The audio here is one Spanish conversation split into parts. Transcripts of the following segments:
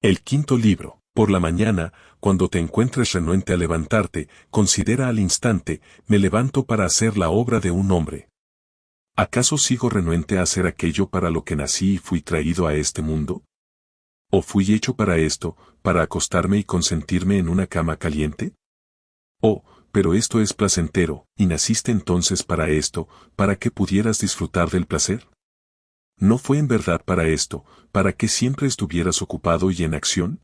El quinto libro. Por la mañana, cuando te encuentres renuente a levantarte, considera al instante, me levanto para hacer la obra de un hombre. ¿Acaso sigo renuente a hacer aquello para lo que nací y fui traído a este mundo? ¿O fui hecho para esto, para acostarme y consentirme en una cama caliente? Oh, pero esto es placentero, y naciste entonces para esto, para que pudieras disfrutar del placer. ¿No fue en verdad para esto, para que siempre estuvieras ocupado y en acción?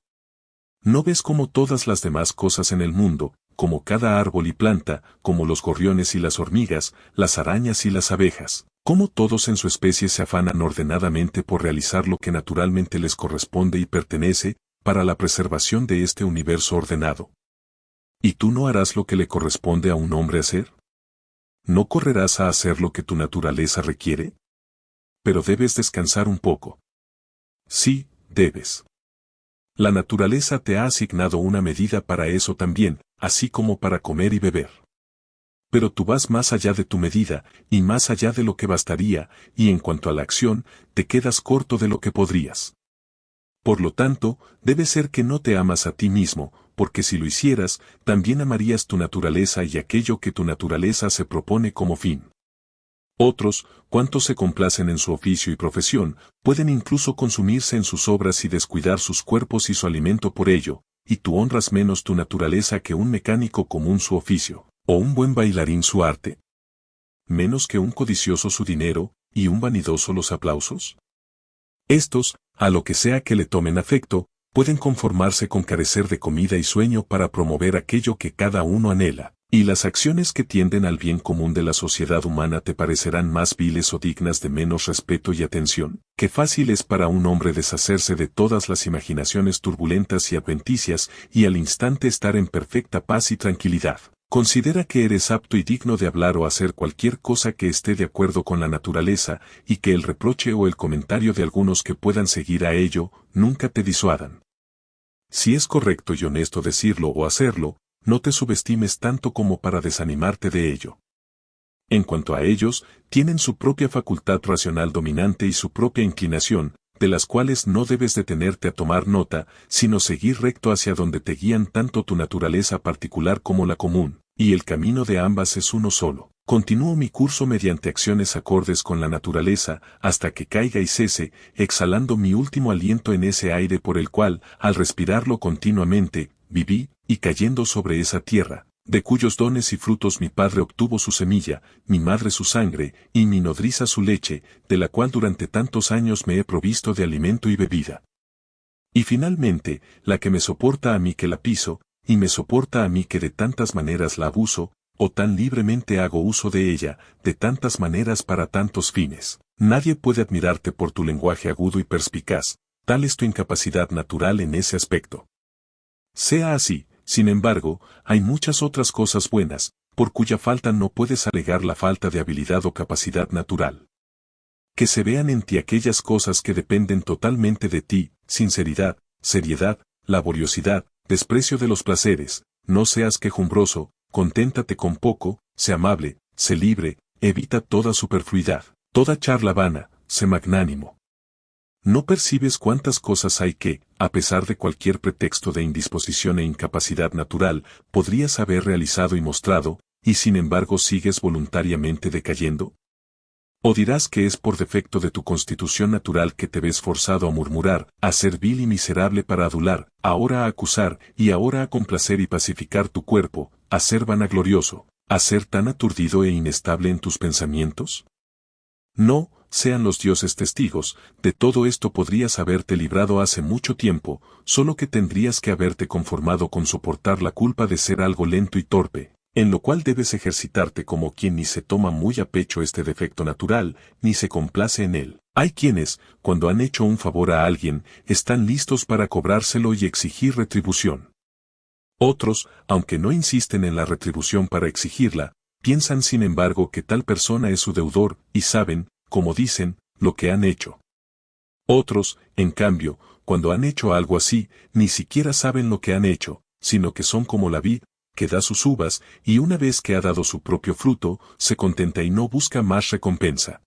¿No ves como todas las demás cosas en el mundo, como cada árbol y planta, como los gorriones y las hormigas, las arañas y las abejas, cómo todos en su especie se afanan ordenadamente por realizar lo que naturalmente les corresponde y pertenece, para la preservación de este universo ordenado? ¿Y tú no harás lo que le corresponde a un hombre hacer? ¿No correrás a hacer lo que tu naturaleza requiere? Pero debes descansar un poco. Sí, debes. La naturaleza te ha asignado una medida para eso también, así como para comer y beber. Pero tú vas más allá de tu medida, y más allá de lo que bastaría, y en cuanto a la acción, te quedas corto de lo que podrías. Por lo tanto, debe ser que no te amas a ti mismo, porque si lo hicieras, también amarías tu naturaleza y aquello que tu naturaleza se propone como fin. Otros, cuantos se complacen en su oficio y profesión, pueden incluso consumirse en sus obras y descuidar sus cuerpos y su alimento por ello, y tú honras menos tu naturaleza que un mecánico común su oficio, o un buen bailarín su arte. ¿Menos que un codicioso su dinero, y un vanidoso los aplausos? Estos, a lo que sea que le tomen afecto, pueden conformarse con carecer de comida y sueño para promover aquello que cada uno anhela. Y las acciones que tienden al bien común de la sociedad humana te parecerán más viles o dignas de menos respeto y atención. Qué fácil es para un hombre deshacerse de todas las imaginaciones turbulentas y adventicias y al instante estar en perfecta paz y tranquilidad. Considera que eres apto y digno de hablar o hacer cualquier cosa que esté de acuerdo con la naturaleza y que el reproche o el comentario de algunos que puedan seguir a ello nunca te disuadan. Si es correcto y honesto decirlo o hacerlo, no te subestimes tanto como para desanimarte de ello. En cuanto a ellos, tienen su propia facultad racional dominante y su propia inclinación, de las cuales no debes detenerte a tomar nota, sino seguir recto hacia donde te guían tanto tu naturaleza particular como la común, y el camino de ambas es uno solo. Continúo mi curso mediante acciones acordes con la naturaleza, hasta que caiga y cese, exhalando mi último aliento en ese aire por el cual, al respirarlo continuamente, viví, y cayendo sobre esa tierra, de cuyos dones y frutos mi padre obtuvo su semilla, mi madre su sangre, y mi nodriza su leche, de la cual durante tantos años me he provisto de alimento y bebida. Y finalmente, la que me soporta a mí que la piso, y me soporta a mí que de tantas maneras la abuso, o tan libremente hago uso de ella, de tantas maneras para tantos fines. Nadie puede admirarte por tu lenguaje agudo y perspicaz, tal es tu incapacidad natural en ese aspecto. Sea así, sin embargo, hay muchas otras cosas buenas, por cuya falta no puedes alegar la falta de habilidad o capacidad natural. Que se vean en ti aquellas cosas que dependen totalmente de ti, sinceridad, seriedad, laboriosidad, desprecio de los placeres, no seas quejumbroso, conténtate con poco, sé amable, sé libre, evita toda superfluidad, toda charla vana, sé magnánimo. ¿No percibes cuántas cosas hay que, a pesar de cualquier pretexto de indisposición e incapacidad natural, podrías haber realizado y mostrado, y sin embargo sigues voluntariamente decayendo? ¿O dirás que es por defecto de tu constitución natural que te ves forzado a murmurar, a ser vil y miserable para adular, ahora a acusar, y ahora a complacer y pacificar tu cuerpo, a ser vanaglorioso, a ser tan aturdido e inestable en tus pensamientos? No, sean los dioses testigos, de todo esto podrías haberte librado hace mucho tiempo, solo que tendrías que haberte conformado con soportar la culpa de ser algo lento y torpe, en lo cual debes ejercitarte como quien ni se toma muy a pecho este defecto natural, ni se complace en él. Hay quienes, cuando han hecho un favor a alguien, están listos para cobrárselo y exigir retribución. Otros, aunque no insisten en la retribución para exigirla, piensan sin embargo que tal persona es su deudor, y saben, como dicen, lo que han hecho. Otros, en cambio, cuando han hecho algo así, ni siquiera saben lo que han hecho, sino que son como la vid, que da sus uvas, y una vez que ha dado su propio fruto, se contenta y no busca más recompensa.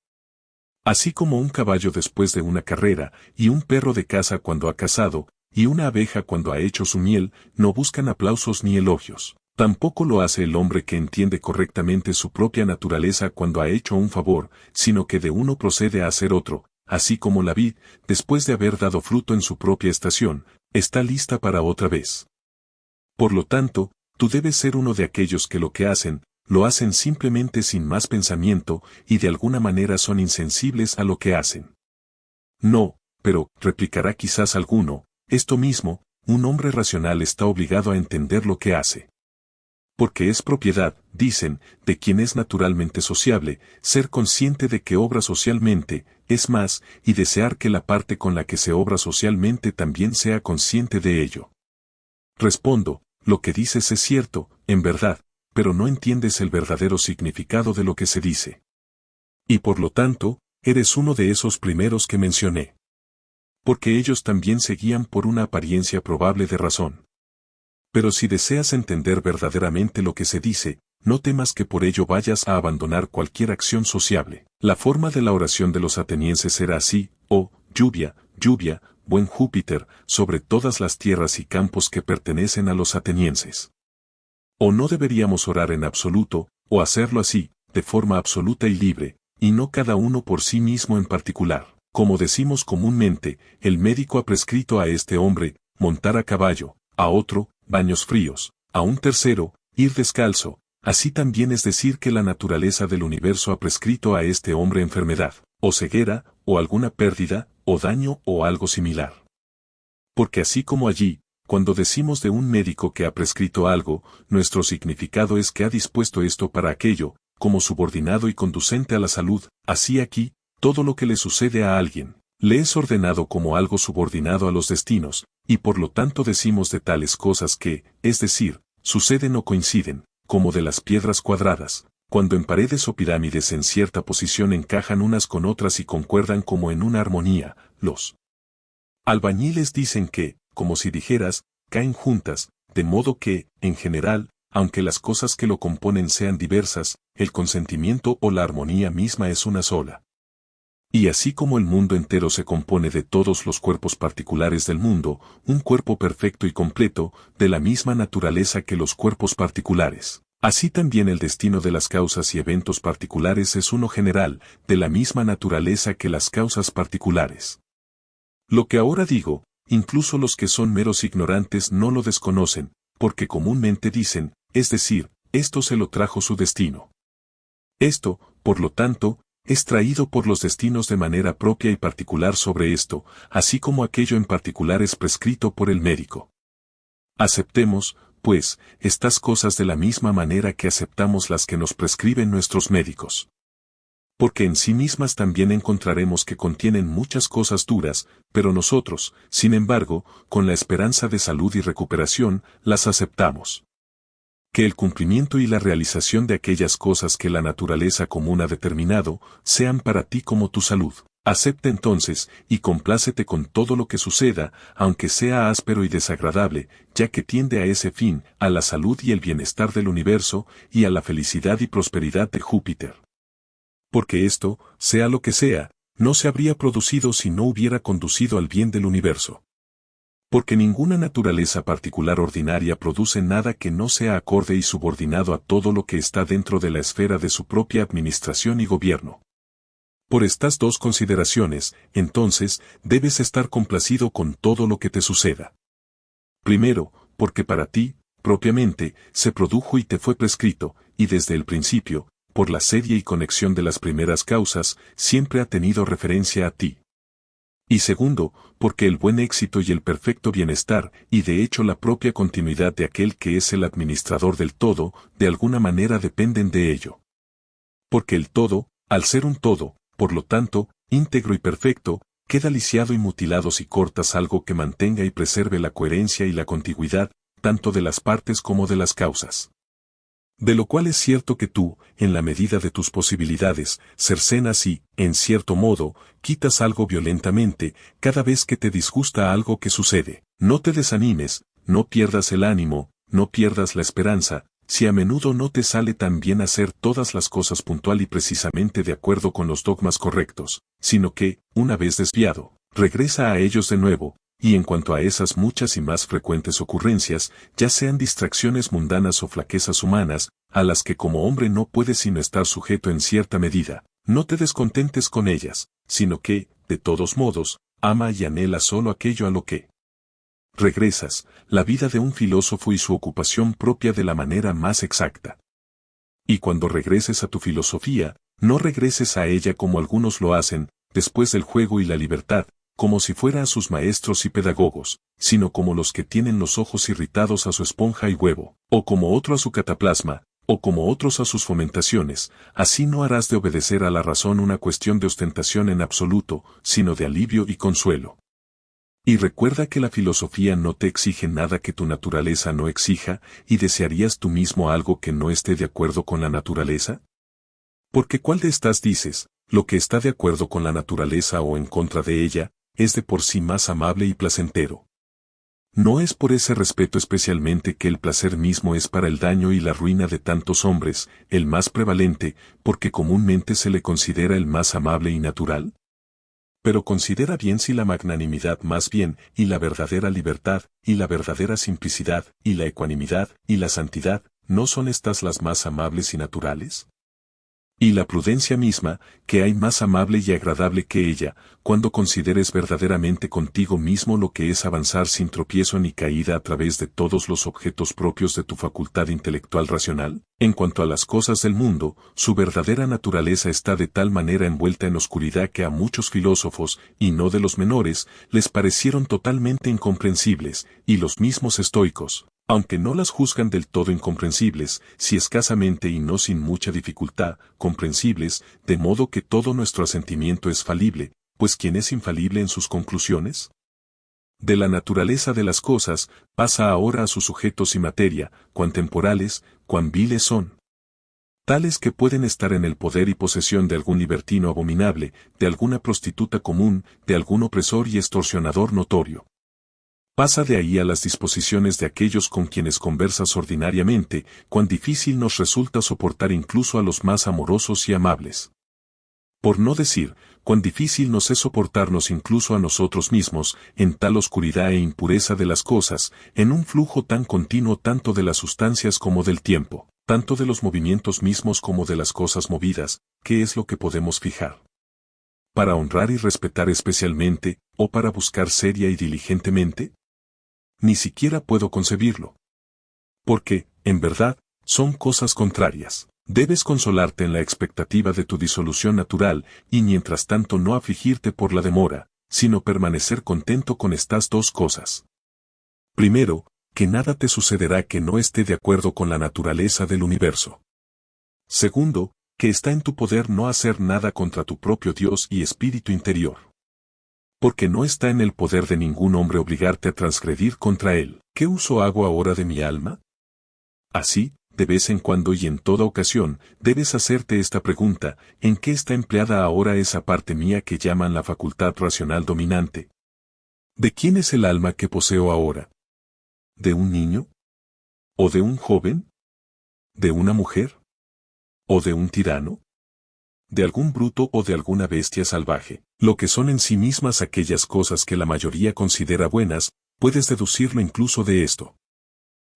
Así como un caballo después de una carrera, y un perro de caza cuando ha cazado, y una abeja cuando ha hecho su miel, no buscan aplausos ni elogios. Tampoco lo hace el hombre que entiende correctamente su propia naturaleza cuando ha hecho un favor, sino que de uno procede a hacer otro, así como la vid, después de haber dado fruto en su propia estación, está lista para otra vez. Por lo tanto, tú debes ser uno de aquellos que lo hacen simplemente sin más pensamiento y de alguna manera son insensibles a lo que hacen. No, pero, replicará quizás alguno, esto mismo, un hombre racional está obligado a entender lo que hace. Porque es propiedad, dicen, de quien es naturalmente sociable, ser consciente de que obra socialmente, es más, y desear que la parte con la que se obra socialmente también sea consciente de ello. Respondo, lo que dices es cierto, en verdad, pero no entiendes el verdadero significado de lo que se dice. Y por lo tanto, eres uno de esos primeros que mencioné. Porque ellos también se guían por una apariencia probable de razón. Pero si deseas entender verdaderamente lo que se dice, no temas que por ello vayas a abandonar cualquier acción sociable. La forma de la oración de los atenienses era así: oh, lluvia, lluvia, buen Júpiter, sobre todas las tierras y campos que pertenecen a los atenienses. O no deberíamos orar en absoluto, o hacerlo así, de forma absoluta y libre, y no cada uno por sí mismo en particular. Como decimos comúnmente, el médico ha prescrito a este hombre montar a caballo, a otro, baños fríos, a un tercero, ir descalzo, así también es decir que la naturaleza del universo ha prescrito a este hombre enfermedad, o ceguera, o alguna pérdida, o daño o algo similar. Porque así como allí, cuando decimos de un médico que ha prescrito algo, nuestro significado es que ha dispuesto esto para aquello, como subordinado y conducente a la salud, así aquí, todo lo que le sucede a alguien, le es ordenado como algo subordinado a los destinos, y por lo tanto decimos de tales cosas que, es decir, suceden o coinciden, como de las piedras cuadradas, cuando en paredes o pirámides en cierta posición encajan unas con otras y concuerdan como en una armonía, los albañiles dicen que, como si dijeras, caen juntas, de modo que, en general, aunque las cosas que lo componen sean diversas, el consentimiento o la armonía misma es una sola. Y así como el mundo entero se compone de todos los cuerpos particulares del mundo, un cuerpo perfecto y completo, de la misma naturaleza que los cuerpos particulares, así también el destino de las causas y eventos particulares es uno general, de la misma naturaleza que las causas particulares. Lo que ahora digo, incluso los que son meros ignorantes no lo desconocen, porque comúnmente dicen, es decir, esto se lo trajo su destino. Esto, por lo tanto, es traído por los destinos de manera propia y particular sobre esto, así como aquello en particular es prescrito por el médico. Aceptemos, pues, estas cosas de la misma manera que aceptamos las que nos prescriben nuestros médicos. Porque en sí mismas también encontraremos que contienen muchas cosas duras, pero nosotros, sin embargo, con la esperanza de salud y recuperación, las aceptamos. Que el cumplimiento y la realización de aquellas cosas que la naturaleza común ha determinado, sean para ti como tu salud. Acepta entonces, y complácete con todo lo que suceda, aunque sea áspero y desagradable, ya que tiende a ese fin, a la salud y el bienestar del universo, y a la felicidad y prosperidad de Júpiter. Porque esto, sea lo que sea, no se habría producido si no hubiera conducido al bien del universo. Porque ninguna naturaleza particular ordinaria produce nada que no sea acorde y subordinado a todo lo que está dentro de la esfera de su propia administración y gobierno. Por estas dos consideraciones, entonces, debes estar complacido con todo lo que te suceda. Primero, porque para ti, propiamente, se produjo y te fue prescrito, y desde el principio, por la serie y conexión de las primeras causas, siempre ha tenido referencia a ti. Y segundo, porque el buen éxito y el perfecto bienestar, y de hecho la propia continuidad de aquel que es el administrador del todo, de alguna manera dependen de ello. Porque el todo, al ser un todo, por lo tanto, íntegro y perfecto, queda lisiado y mutilado si cortas algo que mantenga y preserve la coherencia y la contigüidad, tanto de las partes como de las causas. De lo cual es cierto que tú, en la medida de tus posibilidades, cercenas y, en cierto modo, quitas algo violentamente, cada vez que te disgusta algo que sucede. No te desanimes, no pierdas el ánimo, no pierdas la esperanza, si a menudo no te sale tan bien hacer todas las cosas puntual y precisamente de acuerdo con los dogmas correctos, sino que, una vez desviado, regresa a ellos de nuevo, y en cuanto a esas muchas y más frecuentes ocurrencias, ya sean distracciones mundanas o flaquezas humanas, a las que como hombre no puedes sino estar sujeto en cierta medida, no te descontentes con ellas, sino que, de todos modos, ama y anhela solo aquello a lo que regresas, la vida de un filósofo y su ocupación propia de la manera más exacta. Y cuando regreses a tu filosofía, no regreses a ella como algunos lo hacen, después del juego y la libertad, como si fuera a sus maestros y pedagogos, sino como los que tienen los ojos irritados a su esponja y huevo, o como otro a su cataplasma, o como otros a sus fomentaciones, así no harás de obedecer a la razón una cuestión de ostentación en absoluto, sino de alivio y consuelo. Y recuerda que la filosofía no te exige nada que tu naturaleza no exija, y ¿desearías tú mismo algo que no esté de acuerdo con la naturaleza? Porque ¿cuál de estas dices, lo que está de acuerdo con la naturaleza o en contra de ella, es de por sí más amable y placentero? No es por ese respeto especialmente que el placer mismo es para el daño y la ruina de tantos hombres, el más prevalente, porque comúnmente se le considera el más amable y natural. Pero considera bien si la magnanimidad más bien, y la verdadera libertad, y la verdadera simplicidad, y la ecuanimidad, y la santidad, ¿no son estas las más amables y naturales? Y la prudencia misma, que hay más amable y agradable que ella, cuando consideres verdaderamente contigo mismo lo que es avanzar sin tropiezo ni caída a través de todos los objetos propios de tu facultad intelectual racional. En cuanto a las cosas del mundo, su verdadera naturaleza está de tal manera envuelta en oscuridad que a muchos filósofos, y no de los menores, les parecieron totalmente incomprensibles, y los mismos estoicos, aunque no las juzgan del todo incomprensibles, si escasamente y no sin mucha dificultad, comprensibles, de modo que todo nuestro asentimiento es falible, pues ¿quién es infalible en sus conclusiones? De la naturaleza de las cosas, pasa ahora a sus sujetos y materia, cuán temporales, cuán viles son. Tales que pueden estar en el poder y posesión de algún libertino abominable, de alguna prostituta común, de algún opresor y extorsionador notorio. Pasa de ahí a las disposiciones de aquellos con quienes conversas ordinariamente, cuán difícil nos resulta soportar incluso a los más amorosos y amables. Por no decir, cuán difícil nos es soportarnos incluso a nosotros mismos, en tal oscuridad e impureza de las cosas, en un flujo tan continuo tanto de las sustancias como del tiempo, tanto de los movimientos mismos como de las cosas movidas, ¿qué es lo que podemos fijar? ¿Para honrar y respetar especialmente, o para buscar seria y diligentemente? Ni siquiera puedo concebirlo. Porque, en verdad, son cosas contrarias. Debes consolarte en la expectativa de tu disolución natural, y mientras tanto no afligirte por la demora, sino permanecer contento con estas dos cosas. Primero, que nada te sucederá que no esté de acuerdo con la naturaleza del universo. Segundo, que está en tu poder no hacer nada contra tu propio Dios y espíritu interior. Porque no está en el poder de ningún hombre obligarte a transgredir contra él. ¿Qué uso hago ahora de mi alma? Así, de vez en cuando y en toda ocasión, debes hacerte esta pregunta: ¿en qué está empleada ahora esa parte mía que llaman la facultad racional dominante? ¿De quién es el alma que poseo ahora? ¿De un niño? ¿O de un joven? ¿De una mujer? ¿O de un tirano? ¿De algún bruto o de alguna bestia salvaje? Lo que son en sí mismas aquellas cosas que la mayoría considera buenas, puedes deducirlo incluso de esto.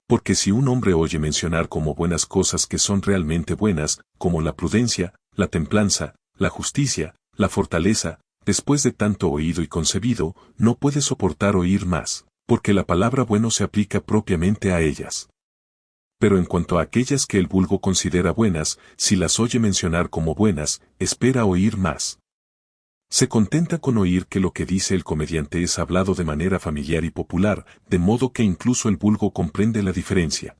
Porque si un hombre oye mencionar como buenas cosas que son realmente buenas, como la prudencia, la templanza, la justicia, la fortaleza, después de tanto oído y concebido, no puede soportar oír más, porque la palabra bueno se aplica propiamente a ellas. Pero en cuanto a aquellas que el vulgo considera buenas, si las oye mencionar como buenas, espera oír más. Se contenta con oír que lo que dice el comediante es hablado de manera familiar y popular, de modo que incluso el vulgo comprende la diferencia.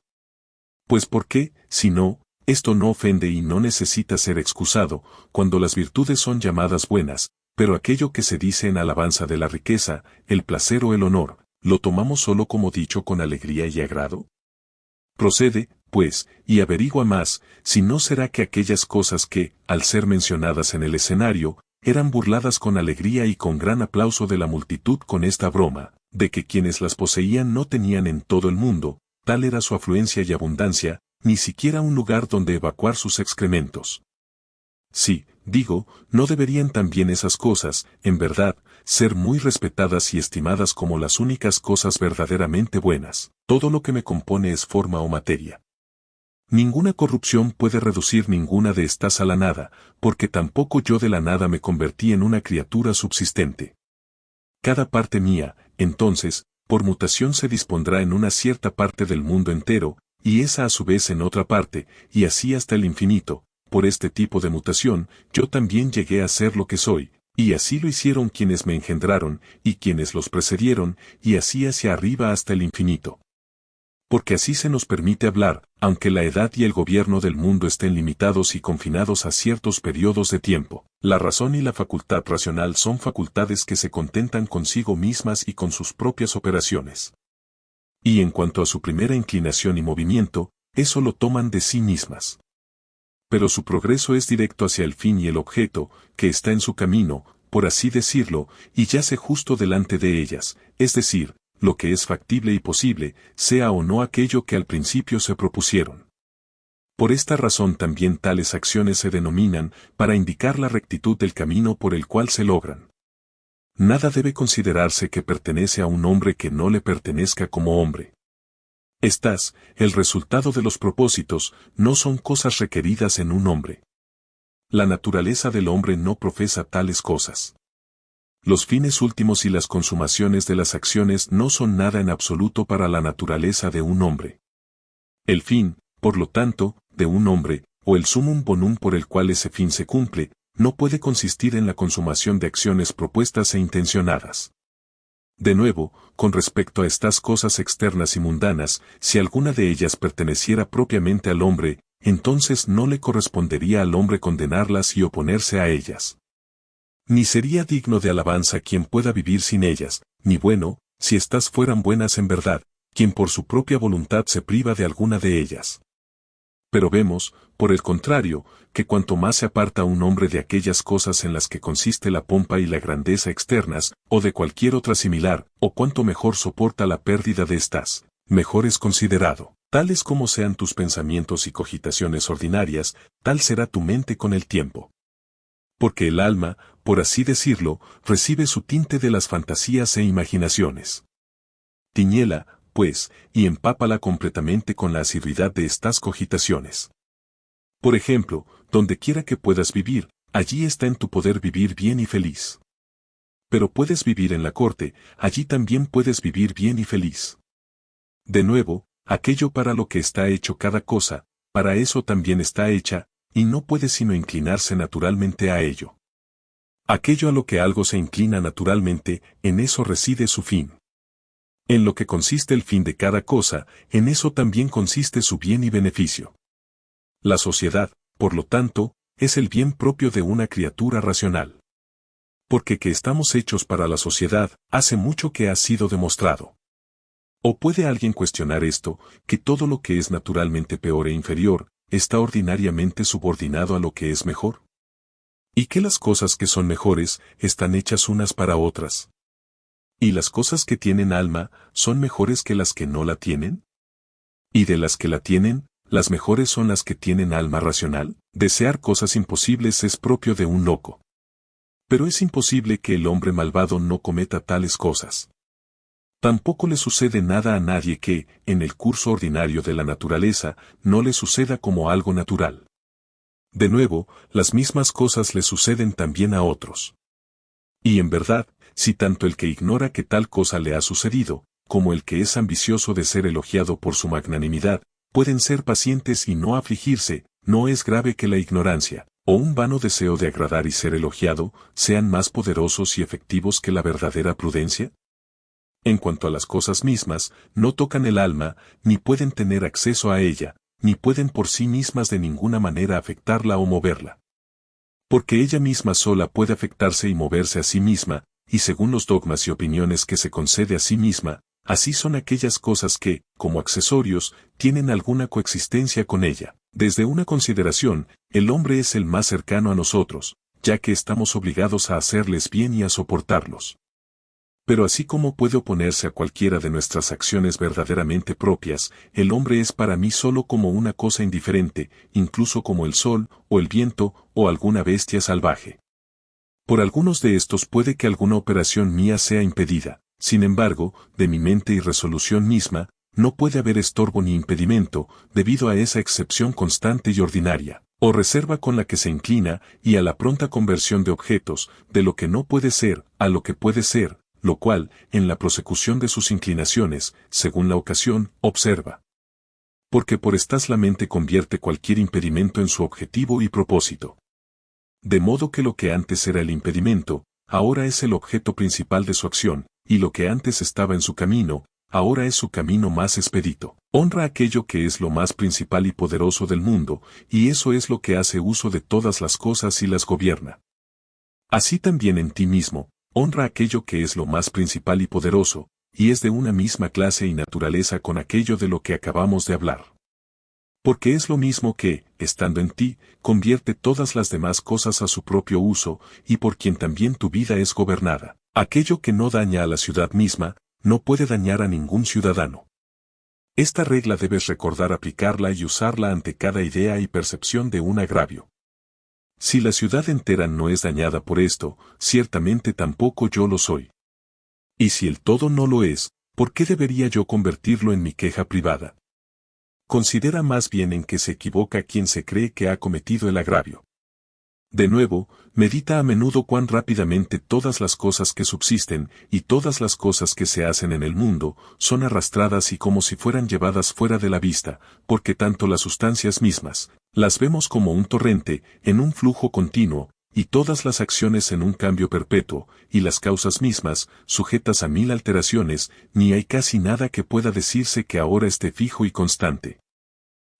Pues ¿por qué, si no, esto no ofende y no necesita ser excusado, cuando las virtudes son llamadas buenas, pero aquello que se dice en alabanza de la riqueza, el placer o el honor, lo tomamos solo como dicho con alegría y agrado? Procede, pues, y averigua más, si no será que aquellas cosas que, al ser mencionadas en el escenario, eran burladas con alegría y con gran aplauso de la multitud con esta broma, de que quienes las poseían no tenían en todo el mundo, tal era su afluencia y abundancia, ni siquiera un lugar donde evacuar sus excrementos. Sí, Digo, ¿no deberían también esas cosas, en verdad, ser muy respetadas y estimadas como las únicas cosas verdaderamente buenas? Todo lo que me compone es forma o materia. Ninguna corrupción puede reducir ninguna de estas a la nada, porque tampoco yo de la nada me convertí en una criatura subsistente. Cada parte mía, entonces, por mutación se dispondrá en una cierta parte del mundo entero, y esa a su vez en otra parte, y así hasta el infinito. Por este tipo de mutación, yo también llegué a ser lo que soy, y así lo hicieron quienes me engendraron, y quienes los precedieron, y así hacia arriba hasta el infinito. Porque así se nos permite hablar, aunque la edad y el gobierno del mundo estén limitados y confinados a ciertos periodos de tiempo. La razón y la facultad racional son facultades que se contentan consigo mismas y con sus propias operaciones. Y en cuanto a su primera inclinación y movimiento, eso lo toman de sí mismas. Pero su progreso es directo hacia el fin y el objeto, que está en su camino, por así decirlo, y yace justo delante de ellas, es decir, lo que es factible y posible, sea o no aquello que al principio se propusieron. Por esta razón también tales acciones se denominan, para indicar la rectitud del camino por el cual se logran. Nada debe considerarse que pertenece a un hombre que no le pertenezca como hombre. El resultado de los propósitos, no son cosas requeridas en un hombre. La naturaleza del hombre no profesa tales cosas. Los fines últimos y las consumaciones de las acciones no son nada en absoluto para la naturaleza de un hombre. El fin, por lo tanto, de un hombre, o el sumum bonum por el cual ese fin se cumple, no puede consistir en la consumación de acciones propuestas e intencionadas. De nuevo, con respecto a estas cosas externas y mundanas, si alguna de ellas perteneciera propiamente al hombre, entonces no le correspondería al hombre condenarlas y oponerse a ellas. Ni sería digno de alabanza quien pueda vivir sin ellas, ni bueno, si éstas fueran buenas en verdad, quien por su propia voluntad se priva de alguna de ellas. Pero vemos, por el contrario, que cuanto más se aparta un hombre de aquellas cosas en las que consiste la pompa y la grandeza externas, o de cualquier otra similar, o cuanto mejor soporta la pérdida de estas, mejor es considerado. Tales como sean tus pensamientos y cogitaciones ordinarias, tal será tu mente con el tiempo. Porque el alma, por así decirlo, recibe su tinte de las fantasías e imaginaciones. Tiñela, pues, y empápala completamente con la asiduidad de estas cogitaciones. Por ejemplo, donde quiera que puedas vivir, allí está en tu poder vivir bien y feliz. Pero puedes vivir en la corte, allí también puedes vivir bien y feliz. De nuevo, aquello para lo que está hecho cada cosa, para eso también está hecha, y no puede sino inclinarse naturalmente a ello. Aquello a lo que algo se inclina naturalmente, en eso reside su fin. En lo que consiste el fin de cada cosa, en eso también consiste su bien y beneficio. La sociedad, por lo tanto, es el bien propio de una criatura racional. Porque que estamos hechos para la sociedad, hace mucho que ha sido demostrado. ¿O puede alguien cuestionar esto, que todo lo que es naturalmente peor e inferior, está ordinariamente subordinado a lo que es mejor? ¿Y que las cosas que son mejores, están hechas unas para otras? ¿Y las cosas que tienen alma, son mejores que las que no la tienen? ¿Y de las que la tienen, las mejores son las que tienen alma racional? Desear cosas imposibles es propio de un loco. Pero es imposible que el hombre malvado no cometa tales cosas. Tampoco le sucede nada a nadie que, en el curso ordinario de la naturaleza, no le suceda como algo natural. De nuevo, las mismas cosas le suceden también a otros. Y en verdad, si tanto el que ignora que tal cosa le ha sucedido, como el que es ambicioso de ser elogiado por su magnanimidad, pueden ser pacientes y no afligirse, no es grave que la ignorancia, o un vano deseo de agradar y ser elogiado, sean más poderosos y efectivos que la verdadera prudencia. En cuanto a las cosas mismas, no tocan el alma, ni pueden tener acceso a ella, ni pueden por sí mismas de ninguna manera afectarla o moverla. Porque ella misma sola puede afectarse y moverse a sí misma, y según los dogmas y opiniones que se concede a sí misma, así son aquellas cosas que, como accesorios, tienen alguna coexistencia con ella. Desde una consideración, el hombre es el más cercano a nosotros, ya que estamos obligados a hacerles bien y a soportarlos. Pero así como puede oponerse a cualquiera de nuestras acciones verdaderamente propias, el hombre es para mí solo como una cosa indiferente, incluso como el sol, o el viento, o alguna bestia salvaje. Por algunos de estos puede que alguna operación mía sea impedida, sin embargo, de mi mente y resolución misma, no puede haber estorbo ni impedimento, debido a esa excepción constante y ordinaria, o reserva con la que se inclina, y a la pronta conversión de objetos, de lo que no puede ser, a lo que puede ser, lo cual, en la prosecución de sus inclinaciones, según la ocasión, observa. Porque por estas la mente convierte cualquier impedimento en su objetivo y propósito. De modo que lo que antes era el impedimento, ahora es el objeto principal de su acción, y lo que antes estaba en su camino, ahora es su camino más expedito. Honra aquello que es lo más principal y poderoso del mundo, y eso es lo que hace uso de todas las cosas y las gobierna. Así también en ti mismo, honra aquello que es lo más principal y poderoso, y es de una misma clase y naturaleza con aquello de lo que acabamos de hablar. Porque es lo mismo que, estando en ti, convierte todas las demás cosas a su propio uso, y por quien también tu vida es gobernada. Aquello que no daña a la ciudad misma, no puede dañar a ningún ciudadano. Esta regla debes recordar aplicarla y usarla ante cada idea y percepción de un agravio. Si la ciudad entera no es dañada por esto, ciertamente tampoco yo lo soy. Y si el todo no lo es, ¿por qué debería yo convertirlo en mi queja privada? Considera más bien en que se equivoca quien se cree que ha cometido el agravio. De nuevo, medita a menudo cuán rápidamente todas las cosas que subsisten, y todas las cosas que se hacen en el mundo, son arrastradas y como si fueran llevadas fuera de la vista, porque tanto las sustancias mismas, las vemos como un torrente, en un flujo continuo, y todas las acciones en un cambio perpetuo, y las causas mismas, sujetas a mil alteraciones, ni hay casi nada que pueda decirse que ahora esté fijo y constante.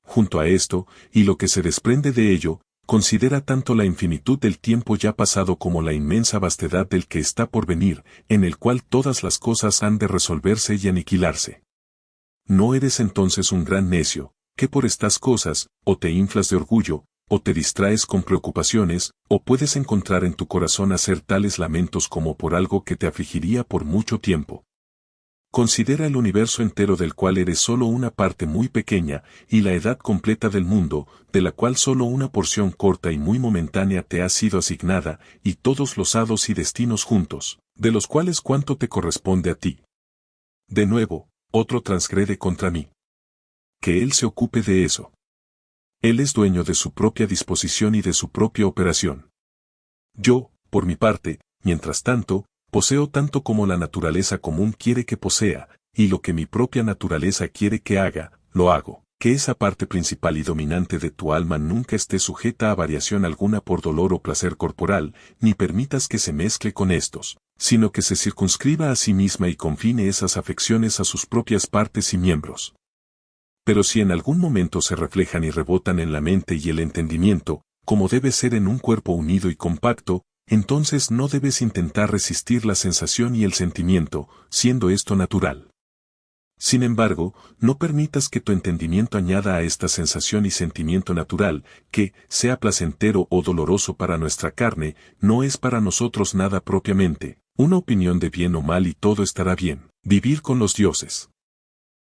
Junto a esto, y lo que se desprende de ello, considera tanto la infinitud del tiempo ya pasado como la inmensa vastedad del que está por venir, en el cual todas las cosas han de resolverse y aniquilarse. ¿No eres entonces un gran necio, que por estas cosas, o te inflas de orgullo, o te distraes con preocupaciones, o puedes encontrar en tu corazón hacer tales lamentos como por algo que te afligiría por mucho tiempo? Considera el universo entero del cual eres solo una parte muy pequeña, y la edad completa del mundo, de la cual solo una porción corta y muy momentánea te ha sido asignada, y todos los hados y destinos juntos, de los cuales cuánto te corresponde a ti. De nuevo, otro transgrede contra mí. Que él se ocupe de eso. Él es dueño de su propia disposición y de su propia operación. Yo, por mi parte, mientras tanto, poseo tanto como la naturaleza común quiere que posea, y lo que mi propia naturaleza quiere que haga, lo hago, que esa parte principal y dominante de tu alma nunca esté sujeta a variación alguna por dolor o placer corporal, ni permitas que se mezcle con estos, sino que se circunscriba a sí misma y confine esas afecciones a sus propias partes y miembros. Pero si en algún momento se reflejan y rebotan en la mente y el entendimiento, como debe ser en un cuerpo unido y compacto, entonces no debes intentar resistir la sensación y el sentimiento, siendo esto natural. Sin embargo, no permitas que tu entendimiento añada a esta sensación y sentimiento natural, que, sea placentero o doloroso para nuestra carne, no es para nosotros nada propiamente, una opinión de bien o mal y todo estará bien, vivir con los dioses.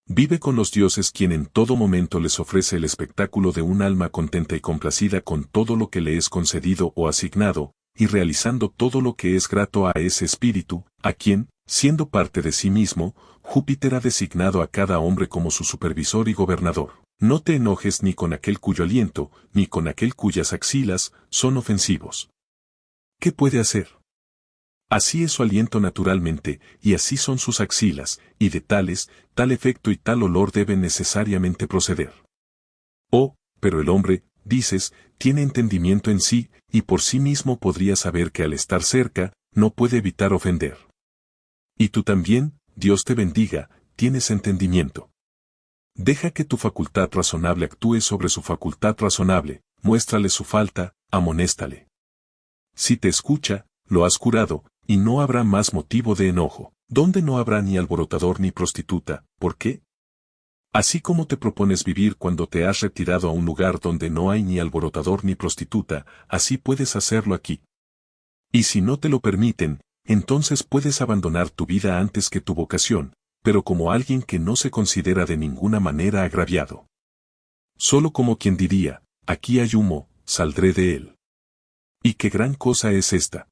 Vive con los dioses quien en todo momento les ofrece el espectáculo de un alma contenta y complacida con todo lo que le es concedido o asignado, y realizando todo lo que es grato a ese espíritu, a quien, siendo parte de sí mismo, Júpiter ha designado a cada hombre como su supervisor y gobernador. No te enojes ni con aquel cuyo aliento, ni con aquel cuyas axilas, son ofensivos. ¿Qué puede hacer? Así es su aliento naturalmente, y así son sus axilas, y de tales, tal efecto y tal olor deben necesariamente proceder. Oh, pero el hombre, dices, tiene entendimiento en sí, y por sí mismo podría saber que al estar cerca, no puede evitar ofender. Y tú también, Dios te bendiga, tienes entendimiento. Deja que tu facultad razonable actúe sobre su facultad razonable, muéstrale su falta, amonéstale. Si te escucha, lo has curado, y no habrá más motivo de enojo, donde no habrá ni alborotador ni prostituta. ¿Por qué? Así como te propones vivir cuando te has retirado a un lugar donde no hay ni alborotador ni prostituta, así puedes hacerlo aquí. Y si no te lo permiten, entonces puedes abandonar tu vida antes que tu vocación, pero como alguien que no se considera de ninguna manera agraviado. Solo como quien diría, aquí hay humo, saldré de él. ¿Y qué gran cosa es esta?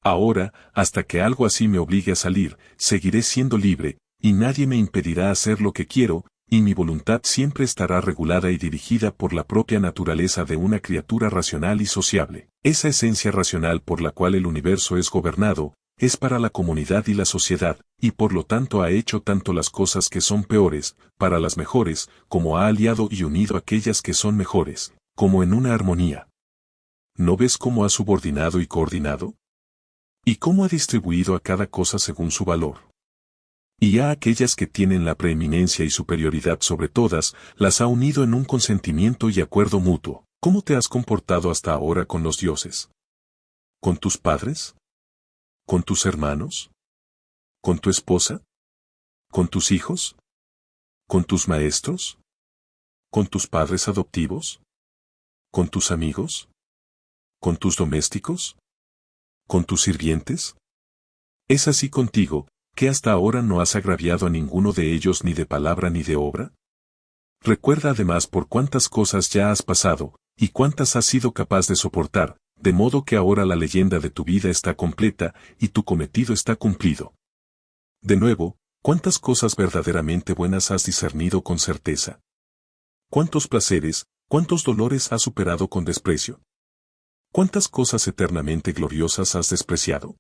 Ahora, hasta que algo así me obligue a salir, seguiré siendo libre, y nadie me impedirá hacer lo que quiero, y mi voluntad siempre estará regulada y dirigida por la propia naturaleza de una criatura racional y sociable. Esa esencia racional por la cual el universo es gobernado, es para la comunidad y la sociedad, y por lo tanto ha hecho tanto las cosas que son peores, para las mejores, como ha aliado y unido aquellas que son mejores, como en una armonía. ¿No ves cómo ha subordinado y coordinado? ¿Y cómo ha distribuido a cada cosa según su valor? Y a aquellas que tienen la preeminencia y superioridad sobre todas, las ha unido en un consentimiento y acuerdo mutuo. ¿Cómo te has comportado hasta ahora con los dioses? ¿Con tus padres? ¿Con tus hermanos? ¿Con tu esposa? ¿Con tus hijos? ¿Con tus maestros? ¿Con tus padres adoptivos? ¿Con tus amigos? ¿Con tus domésticos? ¿Con tus sirvientes? ¿Es así contigo, que hasta ahora no has agraviado a ninguno de ellos ni de palabra ni de obra? Recuerda además por cuántas cosas ya has pasado, y cuántas has sido capaz de soportar, de modo que ahora la leyenda de tu vida está completa, y tu cometido está cumplido. De nuevo, ¿cuántas cosas verdaderamente buenas has discernido con certeza? ¿Cuántos placeres, cuántos dolores has superado con desprecio? ¿Cuántas cosas eternamente gloriosas has despreciado?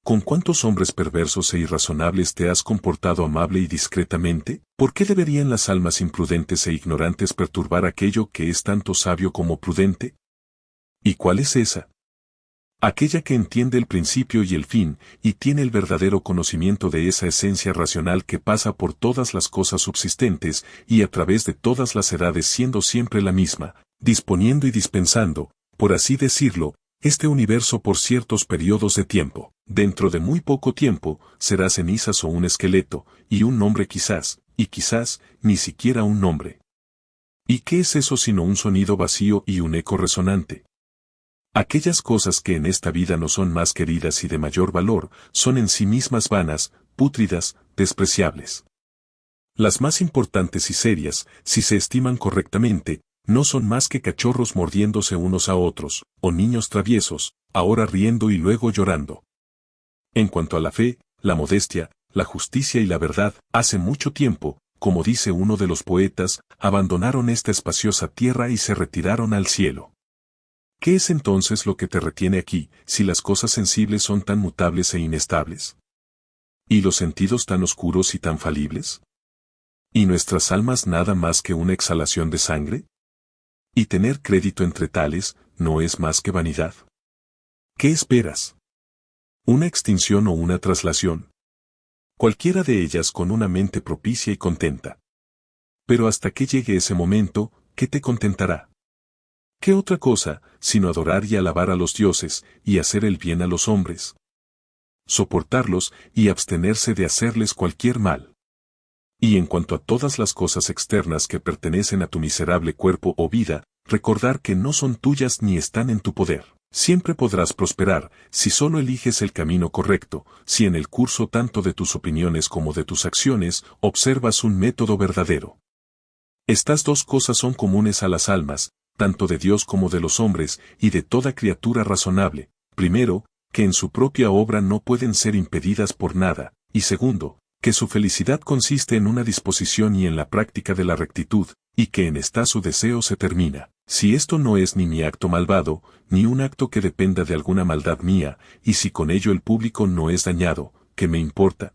¿Con cuántos hombres perversos e irrazonables te has comportado amable y discretamente? ¿Por qué deberían las almas imprudentes e ignorantes perturbar aquello que es tanto sabio como prudente? ¿Y cuál es esa? Aquella que entiende el principio y el fin, y tiene el verdadero conocimiento de esa esencia racional que pasa por todas las cosas subsistentes, y a través de todas las edades siendo siempre la misma, disponiendo y dispensando, por así decirlo, este universo por ciertos periodos de tiempo. Dentro de muy poco tiempo, será cenizas o un esqueleto, y un nombre quizás, y quizás, ni siquiera un nombre. ¿Y qué es eso sino un sonido vacío y un eco resonante? Aquellas cosas que en esta vida no son más queridas y de mayor valor, son en sí mismas vanas, pútridas, despreciables. Las más importantes y serias, si se estiman correctamente, no son más que cachorros mordiéndose unos a otros, o niños traviesos, ahora riendo y luego llorando. En cuanto a la fe, la modestia, la justicia y la verdad, hace mucho tiempo, como dice uno de los poetas, abandonaron esta espaciosa tierra y se retiraron al cielo. ¿Qué es entonces lo que te retiene aquí, si las cosas sensibles son tan mutables e inestables? ¿Y los sentidos tan oscuros y tan falibles? ¿Y nuestras almas nada más que una exhalación de sangre? ¿Y tener crédito entre tales, no es más que vanidad? ¿Qué esperas? ¿Una extinción o una traslación? Cualquiera de ellas con una mente propicia y contenta. Pero hasta que llegue ese momento, ¿qué te contentará? ¿Qué otra cosa, sino adorar y alabar a los dioses, y hacer el bien a los hombres? Soportarlos, y abstenerse de hacerles cualquier mal. Y en cuanto a todas las cosas externas que pertenecen a tu miserable cuerpo o vida, recordar que no son tuyas ni están en tu poder. Siempre podrás prosperar, si solo eliges el camino correcto, si en el curso tanto de tus opiniones como de tus acciones, observas un método verdadero. Estas dos cosas son comunes a las almas, tanto de Dios como de los hombres, y de toda criatura razonable. Primero, que en su propia obra no pueden ser impedidas por nada, y segundo, que su felicidad consiste en una disposición y en la práctica de la rectitud, y que en esta su deseo se termina. Si esto no es ni mi acto malvado, ni un acto que dependa de alguna maldad mía, y si con ello el público no es dañado, ¿qué me importa?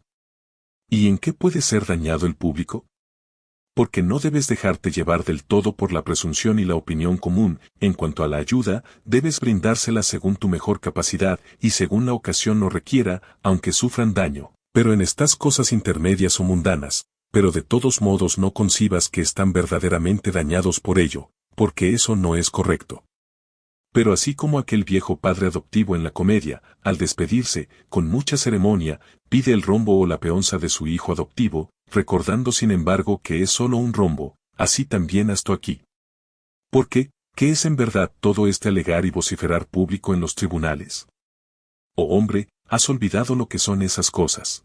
¿Y en qué puede ser dañado el público? Porque no debes dejarte llevar del todo por la presunción y la opinión común. En cuanto a la ayuda, debes brindársela según tu mejor capacidad y según la ocasión lo requiera, aunque sufran daño. Pero en estas cosas intermedias o mundanas, pero de todos modos no concibas que están verdaderamente dañados por ello, porque eso no es correcto. Pero así como aquel viejo padre adoptivo en la comedia, al despedirse, con mucha ceremonia, pide el rombo o la peonza de su hijo adoptivo, recordando sin embargo que es solo un rombo, así también haz tú aquí. Porque, ¿qué es en verdad todo este alegar y vociferar público en los tribunales? Oh hombre, Has olvidado lo que son esas cosas.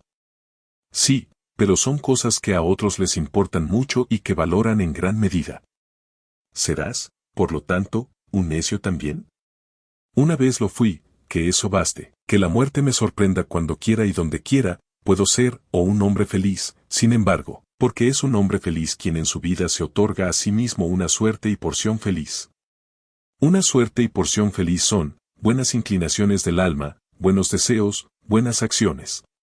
Sí, pero son cosas que a otros les importan mucho y que valoran en gran medida. ¿Serás, por lo tanto, un necio también? Una vez lo fui, que eso baste, que la muerte me sorprenda cuando quiera y donde quiera, puedo ser, o un hombre feliz, sin embargo, porque es un hombre feliz quien en su vida se otorga a sí mismo una suerte y porción feliz. Una suerte y porción feliz son, buenas inclinaciones del alma, buenos deseos, buenas acciones.